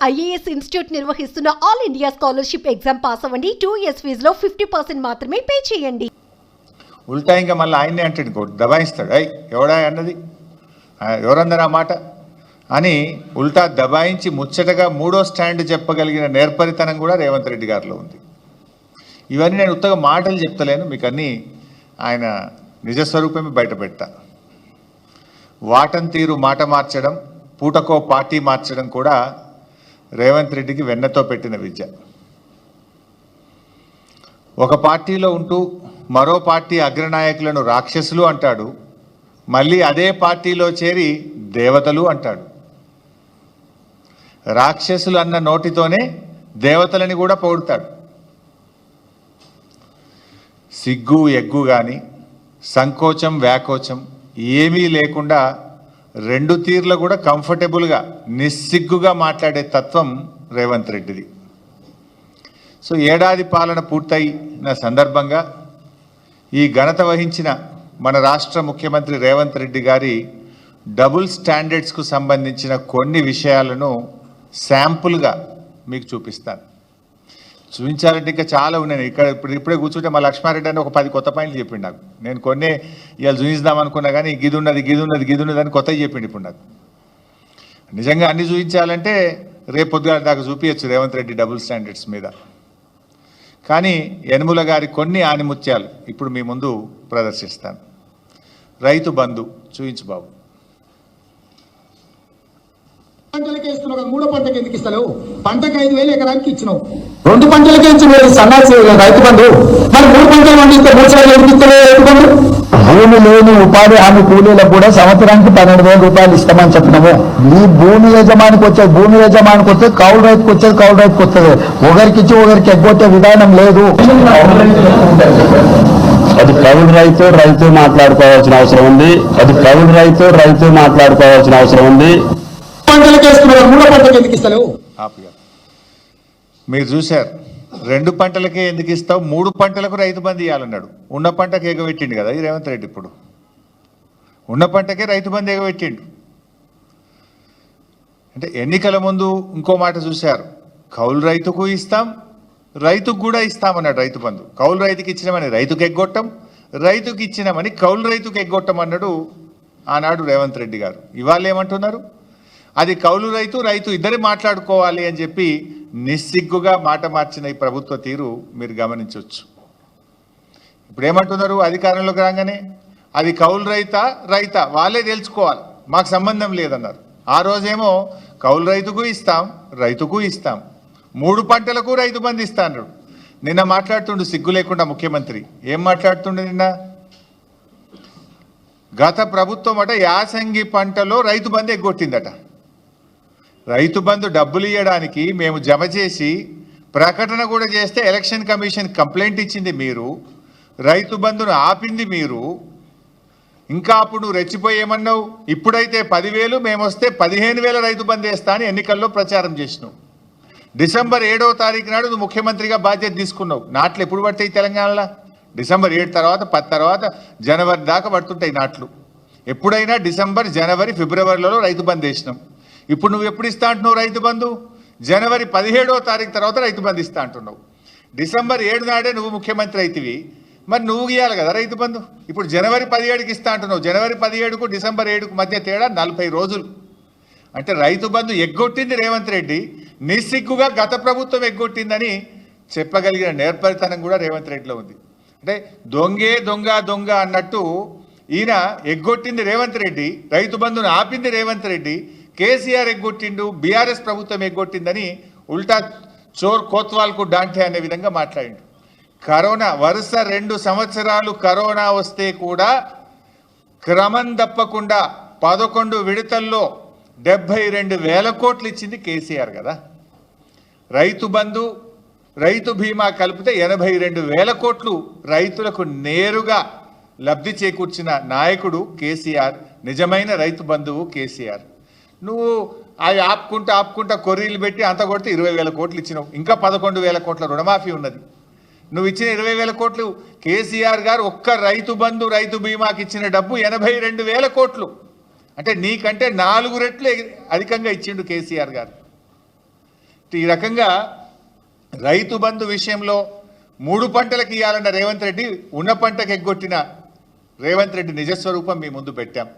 IAS institute నిర్వహిస్తున్న all India scholarship exam pass అవ్వండి. 2 years ఫీజులో 50% మాత్రమే పే చేయండి. ఉల్టా ఇంకా మళ్ళీ ఆయన్నే అంటాడు, దబాయిస్తాడు. ఎవడా అన్నది, ఎవరన్నారు ఆ మాట అని ఉల్టా దబాయించి ముచ్చటగా మూడో స్టాండ్ చెప్పగలిగిన నేర్పరితనం కూడా రేవంత్ రెడ్డి గారిలో ఉంది. ఇవన్నీ నేను ఉత్తగా మాటలు చెప్తలేను, మీకు అన్నీ ఆయన నిజస్వరూపమే బయట పెడతా. వాటం తీరు మాట మార్చడం, పూటకో పార్టీ మార్చడం కూడా రేవంత్ రెడ్డికి వెన్నతో పెట్టిన విద్య. ఒక పార్టీలో ఉంటూ మరో పార్టీ అగ్రనాయకులను రాక్షసులు అంటాడు, మళ్ళీ అదే పార్టీలో చేరి దేవతలు అంటాడు. రాక్షసులు అన్న నోటితోనే దేవతలని కూడా పొగుడతాడు. సిగ్గు ఎగ్గు కానీ సంకోచం వ్యాకోచం ఏమీ లేకుండా రెండు తీర్ల కూడా కంఫర్టబుల్గా నిస్సిగ్గుగా మాట్లాడే తత్వం రేవంత్ రెడ్డిది. సో ఏడాది పాలన పూర్తయిన సందర్భంగా ఈ ఘనత వహించిన మన రాష్ట్ర ముఖ్యమంత్రి రేవంత్ రెడ్డి గారి డబుల్ స్టాండర్డ్స్కు సంబంధించిన కొన్ని విషయాలను శాంపుల్గా మీకు చూపిస్తాను. చూపించాలంటే ఇంకా చాలా ఉన్నాయి. ఇప్పుడే కూర్చుంటే మా లక్ష్మారెడ్డి అని ఒక 10 కొత్త పాయింట్లు చెప్పిండు నాకు. నేను కొన్ని ఇవాళ చూపిద్దాం అనుకున్నా కానీ గిదున్నది అని కొత్తవి చెప్పిండు ఇప్పుడు నాకు. నిజంగా అన్ని చూపించాలంటే రేపు పొద్దుగాల దాకా చూపించచ్చు రేవంత్ రెడ్డి డబుల్ స్టాండర్డ్స్ మీద. కానీ యనుమల గారి కొన్ని ఆనిముత్యాలు ఇప్పుడు మీ ముందు ప్రదర్శిస్తాను. రైతు బంధు చూపించు బాబు. పంటలకే ఇస్తున్నావు, మూడో పంటకి ఎందుకు ఇస్తలేవు? పంటకు 5,000 ఎకరానికి ఇచ్చినావు, 2 పంటలకే ఇచ్చిన సన్నాసి రైతు బంధు. మరి 3 పంటలు పండిస్తే 3 సార్లు ఎందుకు ఇస్తలేవు రైతు బంధు? భూమి లేని ఉపాధి హామీ కూలీలకు కూడా సంవత్సరానికి 12,000 రూపాయలు ఇస్తామని చెప్పినాము. ఈ భూమి యజమానికి వచ్చేది కౌలు రైతుకు వచ్చేది. ఒకరికి ఇచ్చి ఒకరికి ఎగ్గొట్టే విధానం లేదు. అది కౌలు రైతు మాట్లాడుకోవాల్సిన అవసరం ఉంది. మీరు చూశారు, 2 పంటలకే ఎందుకు ఇస్తావు, 3 పంటలకు రైతు బంధు ఇవ్వాలన్నాడు. ఉన్న పంటకు ఎగబెట్టిండు కదా ఈ రేవంత్ రెడ్డి. ఇప్పుడు ఉన్న పంటకే రైతు బంధు ఎగబెట్టిండు. అంటే ఎన్నికల ముందు ఇంకో మాట చూశారు, కౌలు రైతుకు ఇస్తాం, రైతుకు కూడా ఇస్తామన్నాడు రైతు బంధు. కౌలు రైతుకి ఇచ్చినామని రైతుకు ఎగ్గొట్టం, రైతుకి ఇచ్చినామని కౌలు రైతుకు ఎగ్గొట్టం అన్నాడు ఆనాడు రేవంత్ రెడ్డి గారు. ఇవాళ ఏమంటున్నారు, అది కౌలు రైతు ఇద్దరే మాట్లాడుకోవాలి అని చెప్పి నిస్సిగ్గుగా మాట మార్చిన ఈ ప్రభుత్వ తీరు మీరు గమనించవచ్చు. ఇప్పుడు ఏమంటున్నారు, అధికారంలోకి రాగానే అది కౌలు రైతా వాళ్ళే తెలుసుకోవాలి, మాకు సంబంధం లేదన్నారు. ఆ రోజేమో కౌలు రైతుకు ఇస్తాం 3 పంటలకు రైతు బంధు ఇస్తా అన్నాడు. నిన్న మాట్లాడుతుండు సిగ్గు లేకుండా ముఖ్యమంత్రి. ఏం మాట్లాడుతుండే నిన్న, గత ప్రభుత్వం యాసంగి పంటలో రైతు బంధు ఎగ్గొట్టిందట. రైతు బంధు డబ్బులు ఇవ్వడానికి మేము జమ చేసి ప్రకటన కూడా చేస్తే ఎలక్షన్ కమిషన్ కంప్లైంట్ ఇచ్చింది మీరు, రైతు బంధును ఆపింది మీరు. ఇంకా అప్పుడు నువ్వు రెచ్చిపోయి ఏమన్నావు, ఇప్పుడైతే 10,000 మేము వస్తే 15,000 రైతు బంధు వేస్తా అని ఎన్నికల్లో ప్రచారం చేసినావు. డిసెంబర్ 7వ తారీఖు నాడు నువ్వు ముఖ్యమంత్రిగా బాధ్యత తీసుకున్నావు. నాట్లు ఎప్పుడు పడతాయి తెలంగాణలో? డిసెంబర్ 7 తర్వాత 10 తర్వాత జనవరి దాకా పడుతుంటాయి నాట్లు. ఎప్పుడైనా డిసెంబర్, జనవరి, ఫిబ్రవరిలో రైతు బంధు వేసినాం. ఇప్పుడు నువ్వు ఎప్పుడు ఇస్తా అంటున్నావు రైతు బంధు? జనవరి 17వ తారీఖు తర్వాత రైతు బంధు ఇస్తా అంటున్నావు. డిసెంబర్ 7 నాడే నువ్వు ముఖ్యమంత్రి అవుతివి, మరి నువ్వు ఇవ్వాలి కదా రైతు బంధు. ఇప్పుడు జనవరి 17కి ఇస్తా అంటున్నావు. జనవరి 17కు డిసెంబర్ 7కు మధ్య తేడా 40 రోజులు. అంటే రైతు బంధు ఎగ్గొట్టింది రేవంత్ రెడ్డి, నిస్సిగ్గుగా గత ప్రభుత్వం ఎగ్గొట్టిందని చెప్పగలిగిన నేర్పరితనం కూడా రేవంత్ రెడ్డిలో ఉంది. అంటే దొంగ అన్నట్టు ఈయన ఎగ్గొట్టింది రేవంత్ రెడ్డి, రైతు బంధును ఆపింది రేవంత్ రెడ్డి, కేసీఆర్ ఎగ్గొట్టిండు, బీఆర్ఎస్ ప్రభుత్వం ఎగ్గొట్టిందని ఉల్టా చోర్ కోత్వాల్కు డాంటే అనే విధంగా మాట్లాడిండు. కరోనా వరుస 2 సంవత్సరాలు కరోనా వస్తే కూడా క్రమం తప్పకుండా 11 విడతల్లో 72,000 కోట్లు ఇచ్చింది కేసీఆర్ కదా. రైతు బంధు, రైతు బీమా కలిపితే 82,000 కోట్లు రైతులకు నేరుగా లబ్ధి చేకూర్చిన నాయకుడు కేసీఆర్. నిజమైన రైతు బంధువు కేసీఆర్. నువ్వు అవి ఆపుకుంటా కొర్రీలు పెట్టి అంత కొడితే 20,000 కోట్లు ఇచ్చినావు. ఇంకా 11,000 కోట్ల రుణమాఫీ ఉన్నది. నువ్వు ఇచ్చిన 20,000 కోట్లు కేసీఆర్ గారు ఒక్క రైతు బంధు, రైతు బీమాకి ఇచ్చిన డబ్బు 82,000 కోట్లు. అంటే నీకంటే 4 రెట్లు అధికంగా ఇచ్చిండు కేసీఆర్ గారు. ఈ రకంగా రైతు బంధు విషయంలో 3 పంటలకు ఇవ్వాలన్న రేవంత్ రెడ్డి ఉన్న పంటకు ఎగ్గొట్టిన రేవంత్ రెడ్డి నిజస్వరూపం మీ ముందు పెట్టాం.